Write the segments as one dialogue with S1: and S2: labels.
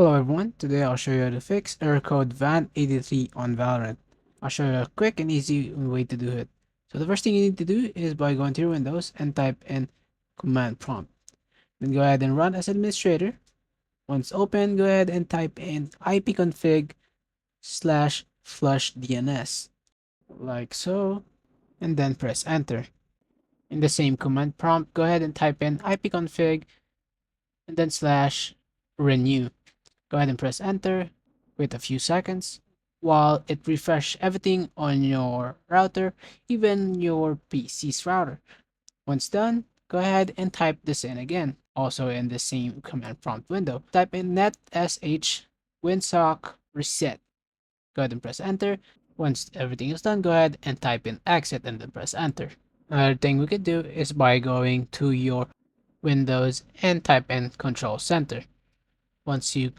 S1: Hello everyone, today I'll show you how to fix error code VAN83 on Valorant. I'll show you a quick and easy way to do it. So the first thing you need to do is by going to your Windows and type in command prompt. Then go ahead and run as administrator. Once open, go ahead and type in ipconfig slash flush DNS, like so, and then press enter. In the same command prompt, go ahead and type in ipconfig and then slash renew. Go ahead and press enter. Wait a few seconds while it refresh everything on your router, even your PC's router. Once done, go ahead and type this in again. Also in the same command prompt window, type in netsh winsock reset. Go ahead and press enter. Once everything is done, go ahead and type in exit and then press enter. Another thing we could do is by going to your Windows and type in Control Center. Once you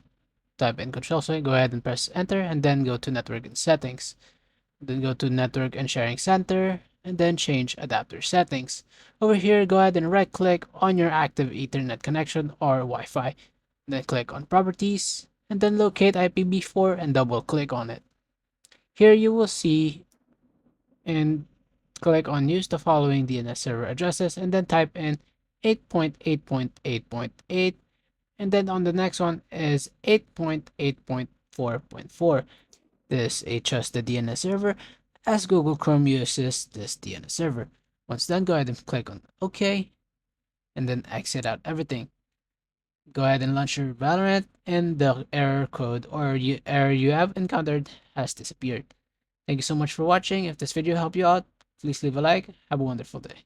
S1: type in Control Center, go ahead and press enter and then go to Network and Settings. Then go to Network and Sharing Center and then change adapter settings. Over here, go ahead and right click on your active Ethernet connection or Wi-Fi. Then click on Properties and then locate IPv4 and double click on it. Here you will see and click on use the following DNS server addresses and then type in 8.8.8.8, and then on the next one is 8.8.4.4. This is just the DNS server as Google Chrome uses this DNS server. Once done, go ahead and click on OK and then exit out everything. Go ahead and launch your Valorant and the error code or error you have encountered has disappeared. Thank you so much for watching. If this video helped you out, please leave a like. Have a wonderful day.